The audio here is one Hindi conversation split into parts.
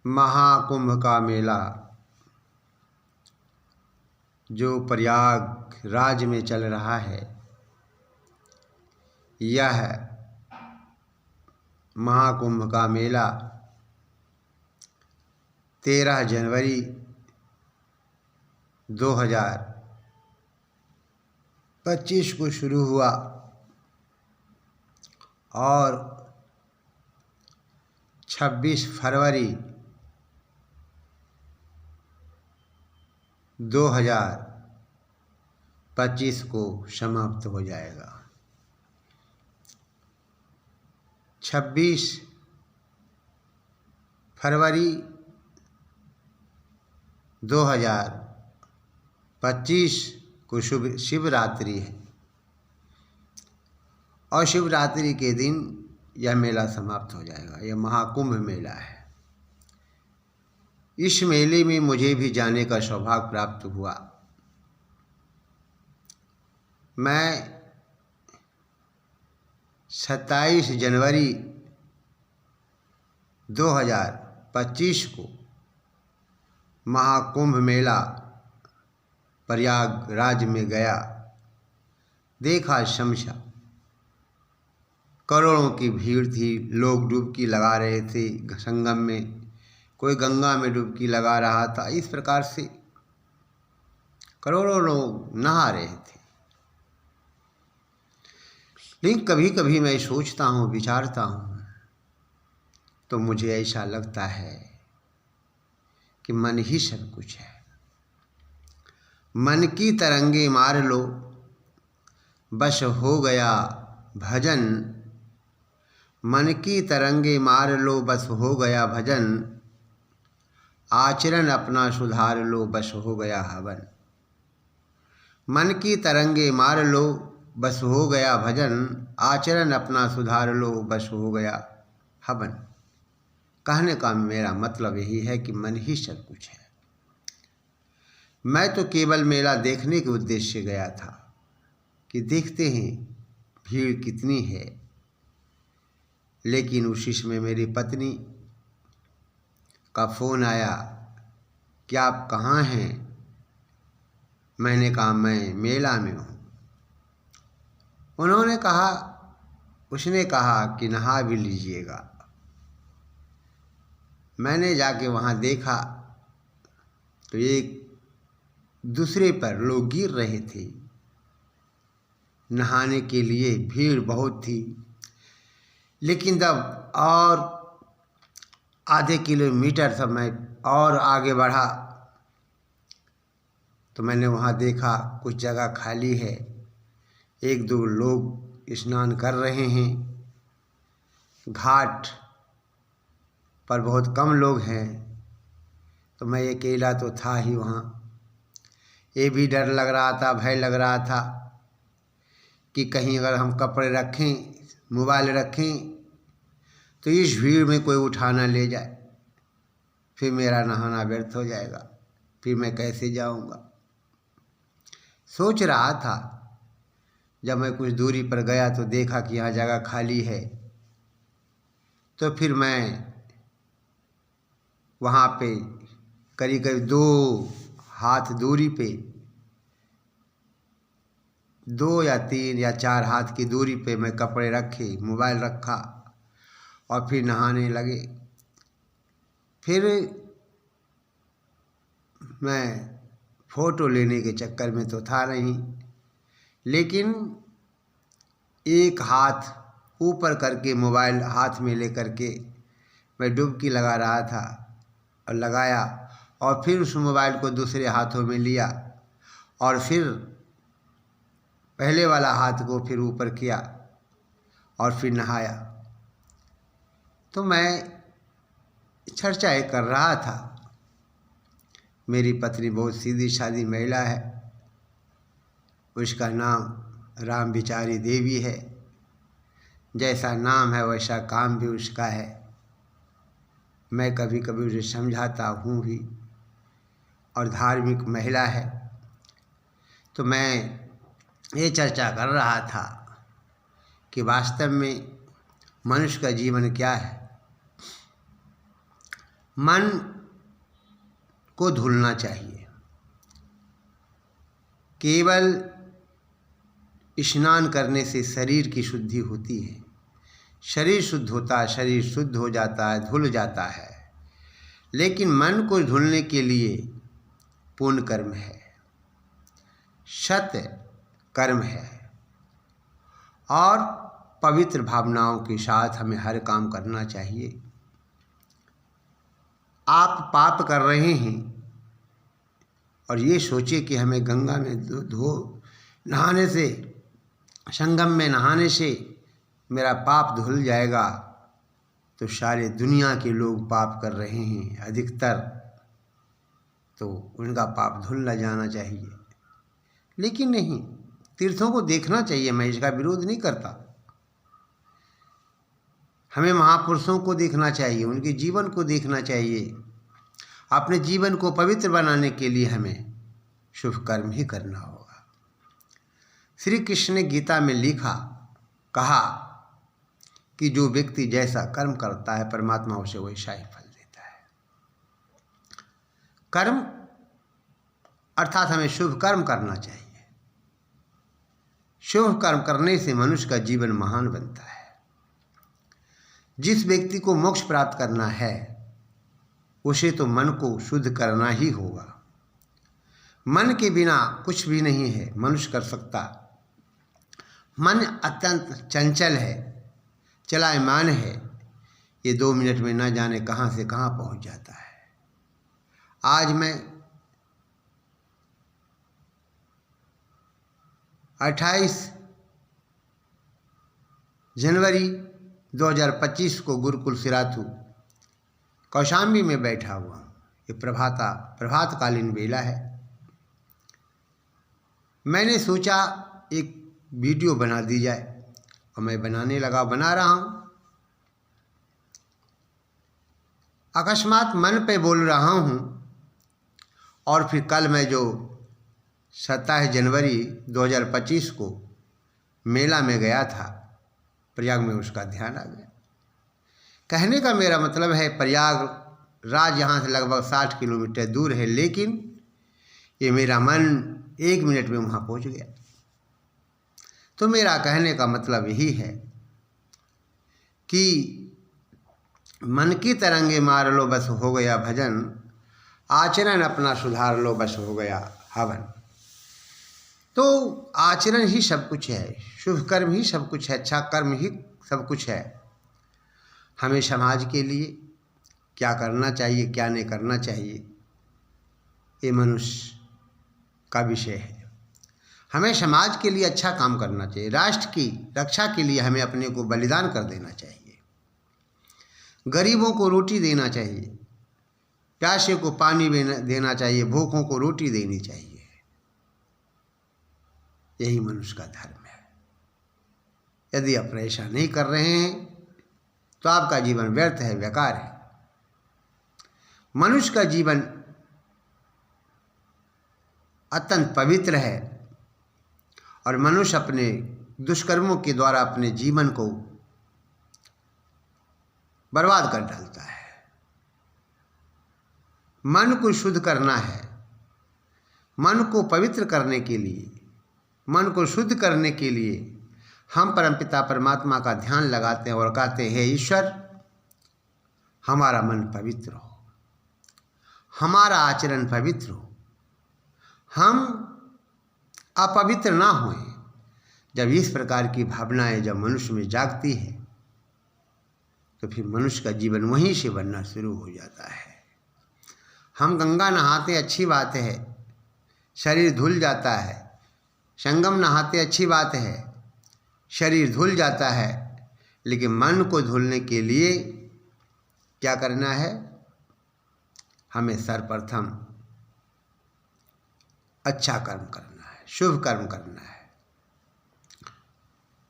महाकुंभ का मेला जो प्रयागराज में चल रहा है, यह महाकुंभ का मेला 13 जनवरी 2025 को शुरू हुआ और 26 फरवरी 2025 को समाप्त हो जाएगा। 26 फरवरी 2025 को शुभ शिवरात्रि है और शिवरात्रि के दिन यह मेला समाप्त हो जाएगा। यह महाकुंभ मेला है। इस मेले में मुझे भी जाने का सौभाग्य प्राप्त हुआ। मैं 27 जनवरी 2025 को महाकुंभ मेला प्रयागराज में गया, देखा, समझा। करोड़ों की भीड़ थी, लोग डुबकी लगा रहे थे संगम में, कोई गंगा में डुबकी लगा रहा था। इस प्रकार से करोड़ों लोग नहा रहे थे। लेकिन कभी कभी मैं सोचता हूँ, विचारता हूँ, तो मुझे ऐसा लगता है कि मन ही सब कुछ है। मन की तरंगे मार लो, बस हो गया भजन। मन की तरंगे मार लो, बस हो गया भजन। आचरण अपना सुधार लो, बस हो गया हवन। मन की तरंगे मार लो, बस हो गया भजन। आचरण अपना सुधार लो, बस हो गया हवन। कहने का मेरा मतलब यही है कि मन ही सब कुछ है। मैं तो केवल मेला देखने के उद्देश्य से गया था कि देखते हैं भीड़ कितनी है। लेकिन उसी समय मेरी पत्नी का फ़ोन आया कि आप कहाँ हैं। मैंने कहा मैं मेला में हूँ। उसने कहा कि नहा भी लीजिएगा। मैंने जाके वहाँ देखा तो एक दूसरे पर लोग गिर रहे थे नहाने के लिए। भीड़ बहुत थी। लेकिन जब और आधे किलोमीटर तक मैं और आगे बढ़ा तो मैंने वहाँ देखा कुछ जगह खाली है, एक दो लोग स्नान कर रहे हैं। घाट पर बहुत कम लोग हैं, तो मैं अकेला तो था ही वहाँ। ये भी डर लग रहा था, भय लग रहा था कि कहीं अगर हम कपड़े रखें, मोबाइल रखें, तो इस भीड़ में कोई उठा ना ले जाए, फिर मेरा नहाना व्यर्थ हो जाएगा, फिर मैं कैसे जाऊंगा। सोच रहा था। जब मैं कुछ दूरी पर गया तो देखा कि यहाँ जगह खाली है, तो फिर मैं वहाँ पे करीब करीब 2 हाथ दूरी पे, 2 या 3 या 4 हाथ की दूरी पे मैं कपड़े रखे, मोबाइल रखा और फिर नहाने लगे। फिर मैं फ़ोटो लेने के चक्कर में तो था नहीं, लेकिन एक हाथ ऊपर करके मोबाइल हाथ में लेकर के मैं डुबकी लगा रहा था और लगाया, और फिर उस मोबाइल को दूसरे हाथों में लिया और फिर पहले वाला हाथ को फिर ऊपर किया और फिर नहाया। तो मैं चर्चा कर रहा था। मेरी पत्नी बहुत सीधी सादी महिला है, उसका नाम राम बिचारी देवी है। जैसा नाम है वैसा काम भी उसका है। मैं कभी कभी उसे समझाता हूँ भी, और धार्मिक महिला है। तो मैं ये चर्चा कर रहा था कि वास्तव में मनुष्य का जीवन क्या है। मन को धुलना चाहिए। केवल स्नान करने से शरीर की शुद्धि होती है, शरीर शुद्ध होता है, शरीर शुद्ध हो जाता है, धुल जाता है। लेकिन मन को धुलने के लिए पुण्य कर्म है, सत्य कर्म है और पवित्र भावनाओं के साथ हमें हर काम करना चाहिए। आप पाप कर रहे हैं और ये सोचिए कि हमें गंगा में नहाने से, संगम में नहाने से मेरा पाप धुल जाएगा, तो सारे दुनिया के लोग पाप कर रहे हैं अधिकतर, तो उनका पाप धुल न जाना चाहिए। लेकिन नहीं, तीर्थों को देखना चाहिए, मैं इसका विरोध नहीं करता। हमें महापुरुषों को देखना चाहिए, उनके जीवन को देखना चाहिए। अपने जीवन को पवित्र बनाने के लिए हमें शुभ कर्म ही करना होगा। श्री कृष्ण ने गीता में कहा कि जो व्यक्ति जैसा कर्म करता है परमात्मा उसे वैसा ही फल देता है। कर्म अर्थात हमें शुभ कर्म करना चाहिए। शुभ कर्म करने से मनुष्य का जीवन महान बनता है। जिस व्यक्ति को मोक्ष प्राप्त करना है उसे तो मन को शुद्ध करना ही होगा। मन के बिना कुछ भी नहीं है मनुष्य कर सकता। मन अत्यंत चंचल है, चलायमान है। ये 2 मिनट में न जाने कहाँ से कहाँ पहुँच जाता है। आज मैं 28 जनवरी 2025 को गुरुकुल सिराथू कौशाम्बी में बैठा हुआ हूँ। ये प्रभातकालीन बेला है। मैंने सोचा एक वीडियो बना दी जाए और मैं बना रहा हूँ। अकस्मात मन पे बोल रहा हूँ और फिर कल मैं जो 27 जनवरी 2025 को मेला में गया था प्रयाग में, उसका ध्यान आ गया। कहने का मेरा मतलब है प्रयागराज यहाँ से लगभग 60 किलोमीटर दूर है, लेकिन ये मेरा मन 1 मिनट में वहाँ पहुँच गया। तो मेरा कहने का मतलब यही है कि मन की तरंगे मार लो बस हो गया भजन, आचरण अपना सुधार लो बस हो गया हवन। तो आचरण ही सब कुछ है, शुभ कर्म ही सब कुछ है, अच्छा कर्म ही सब कुछ है। हमें समाज के लिए क्या करना चाहिए, क्या नहीं करना चाहिए, ये मनुष्य का विषय है। हमें समाज के लिए अच्छा काम करना चाहिए। राष्ट्र की रक्षा के लिए हमें अपने को बलिदान कर देना चाहिए। गरीबों को रोटी देना चाहिए, प्यासे को पानी देना चाहिए, भूखों को रोटी देनी चाहिए। यही मनुष्य का धर्म है। यदि आप ऐसा नहीं कर रहे हैं तो आपका जीवन व्यर्थ है, बेकार है। मनुष्य का जीवन अत्यंत पवित्र है और मनुष्य अपने दुष्कर्मों के द्वारा अपने जीवन को बर्बाद कर डालता है। मन को शुद्ध करना है। मन को पवित्र करने के लिए, मन को शुद्ध करने के लिए हम परमपिता परमात्मा का ध्यान लगाते हैं और कहते हैं, ईश्वर हमारा मन पवित्र हो, हमारा आचरण पवित्र हो, हम अपवित्र ना होएं। जब इस प्रकार की भावनाएं जब मनुष्य में जागती है तो फिर मनुष्य का जीवन वहीं से बनना शुरू हो जाता है। हम गंगा नहाते अच्छी बात है, शरीर धुल जाता है। संगम नहाते अच्छी बात है, शरीर धुल जाता है। लेकिन मन को धुलने के लिए क्या करना है? हमें सर्वप्रथम अच्छा कर्म करना है, शुभ कर्म करना है,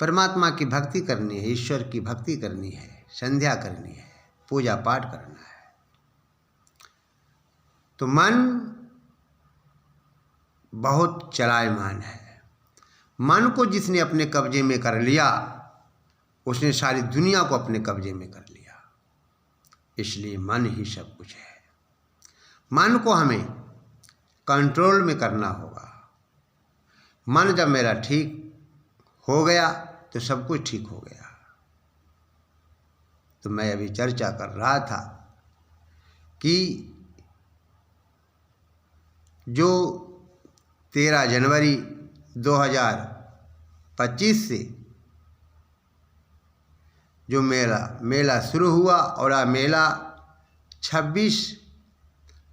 परमात्मा की भक्ति करनी है, ईश्वर की भक्ति करनी है, संध्या करनी है, पूजा पाठ करना है। तो मन बहुत चलायमान है। मन को जिसने अपने कब्जे में कर लिया उसने सारी दुनिया को अपने कब्जे में कर लिया। इसलिए मन ही सब कुछ है। मन को हमें कंट्रोल में करना होगा। मन जब मेरा ठीक हो गया तो सब कुछ ठीक हो गया। तो मैं अभी चर्चा कर रहा था कि जो 13 जनवरी 2025 से जो मेला शुरू हुआ और आ मेला 26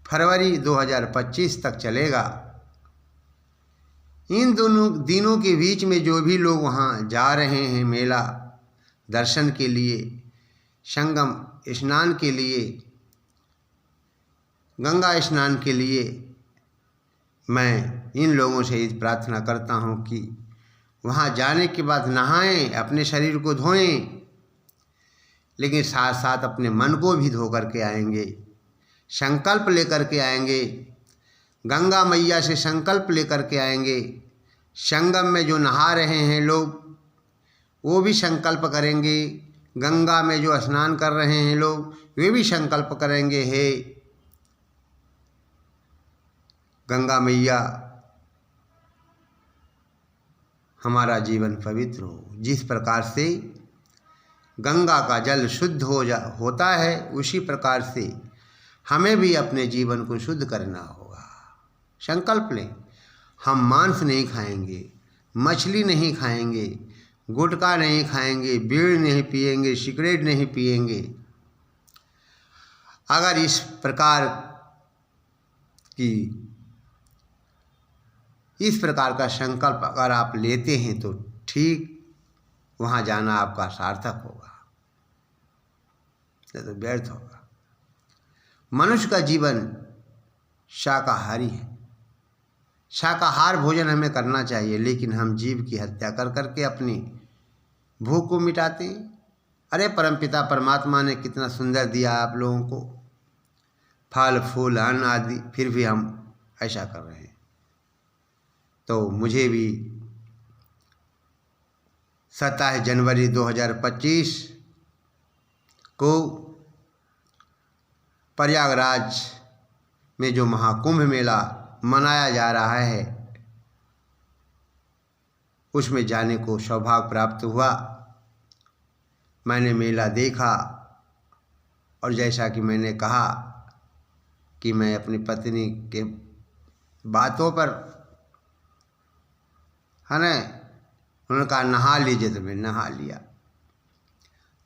फरवरी 2025 तक चलेगा। इन दोनों दिनों के बीच में जो भी लोग वहाँ जा रहे हैं मेला दर्शन के लिए, संगम स्नान के लिए, गंगा स्नान के लिए, मैं इन लोगों से इस प्रार्थना करता हूँ कि वहाँ जाने के बाद नहाएं, अपने शरीर को धोएं, लेकिन साथ साथ अपने मन को भी धो करके आएंगे, संकल्प लेकर के आएंगे, गंगा मैया से संकल्प लेकर के आएंगे। संगम में जो नहा रहे हैं लोग वो भी संकल्प करेंगे, गंगा में जो स्नान कर रहे हैं लोग वे भी संकल्प करेंगे, हे गंगा मैया हमारा जीवन पवित्र हो। जिस प्रकार से गंगा का जल शुद्ध होता है उसी प्रकार से हमें भी अपने जीवन को शुद्ध करना होगा। संकल्प लें, हम मांस नहीं खाएंगे, मछली नहीं खाएंगे, गुटखा नहीं खाएंगे, बीड़ी नहीं पिएंगे, सिगरेट नहीं पिएंगे। अगर इस प्रकार का संकल्प अगर आप लेते हैं तो ठीक वहाँ जाना आपका सार्थक होगा, नहीं तो व्यर्थ होगा। मनुष्य का जीवन शाकाहारी है, शाकाहार भोजन हमें करना चाहिए, लेकिन हम जीव की हत्या कर करके अपनी भूख को मिटाते हैं। अरे परमपिता परमात्मा ने कितना सुंदर दिया आप लोगों को, फल फूल अन्न आदि, फिर भी हम ऐसा कर रहे हैं। तो मुझे भी 27 जनवरी 2025 को प्रयागराज में जो महाकुंभ मेला मनाया जा रहा है उसमें जाने को सौभाग्य प्राप्त हुआ। मैंने मेला देखा और जैसा कि मैंने कहा कि मैं अपनी पत्नी के बातों पर है ना, उन्होंने कहा नहा लीजिए तो मैं नहा लिया।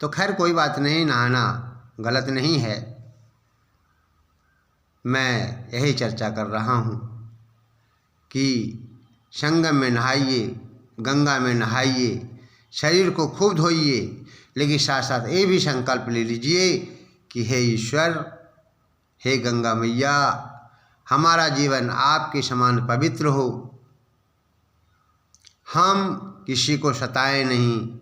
तो खैर कोई बात नहीं, नहाना गलत नहीं है। मैं यही चर्चा कर रहा हूँ कि संगम में नहाइए, गंगा में नहाइए, शरीर को खूब धोइए, लेकिन साथ साथ ये भी संकल्प ले लीजिए कि हे ईश्वर, हे गंगा मैया, हमारा जीवन आपके समान पवित्र हो। हम किसी को सताए नहीं,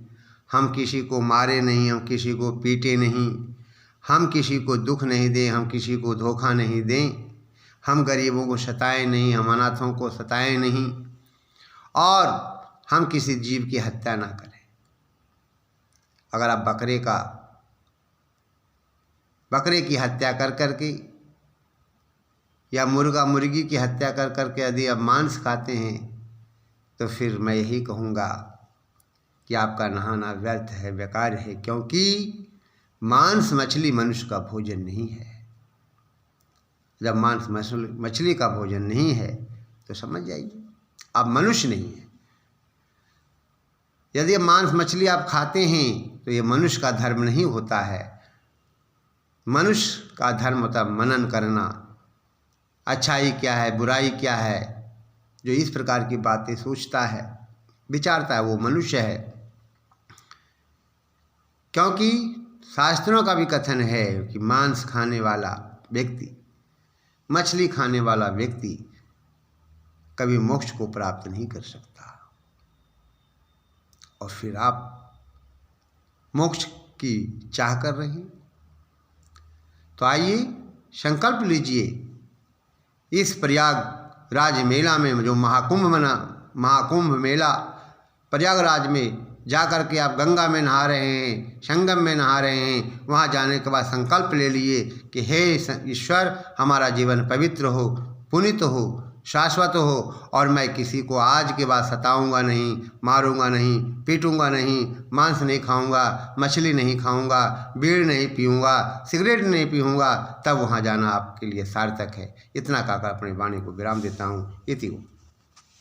हम किसी को मारे नहीं, हम किसी को पीटे नहीं, हम किसी को दुख नहीं दें, हम किसी को धोखा नहीं दें, हम गरीबों को सताए नहीं, हम अनाथों को सताए नहीं, और हम किसी जीव की हत्या ना करें। अगर आप बकरे की हत्या कर करके या मुर्गा मुर्गी की हत्या कर करके यदि आप मांस खाते हैं तो फिर मैं यही कहूँगा कि आपका नहाना व्यर्थ है, बेकार है, क्योंकि मांस मछली मनुष्य का भोजन नहीं है। जब मांस मछली का भोजन नहीं है तो समझ जाइए आप मनुष्य नहीं है। यदि मांस मछली आप खाते हैं तो ये मनुष्य का धर्म नहीं होता है। मनुष्य का धर्म होता है मनन करना, अच्छाई क्या है, बुराई क्या है। जो इस प्रकार की बातें सोचता है, विचारता है, वो मनुष्य है। क्योंकि शास्त्रों का भी कथन है कि मांस खाने वाला व्यक्ति, मछली खाने वाला व्यक्ति कभी मोक्ष को प्राप्त नहीं कर सकता। और फिर आप मोक्ष की चाह कर रहे हैं, तो आइए संकल्प लीजिए। इस प्रयागराज मेला में जो महाकुंभ मेला प्रयागराज में जा कर के आप गंगा में नहा रहे हैं, संगम में नहा रहे हैं, वहाँ जाने के बाद संकल्प ले लिए कि हे ईश्वर, हमारा जीवन पवित्र हो, पुनीत हो, शाश्वत हो, और मैं किसी को आज के बाद सताऊंगा नहीं, मारूंगा नहीं, पीटूंगा नहीं, मांस नहीं खाऊंगा, मछली नहीं खाऊंगा, बीड़ी नहीं पीऊंगा, सिगरेट नहीं पीऊंगा, तब वहाँ जाना आपके लिए सार्थक है। इतना कहकर अपनी वाणी को विराम देता हूँ। इति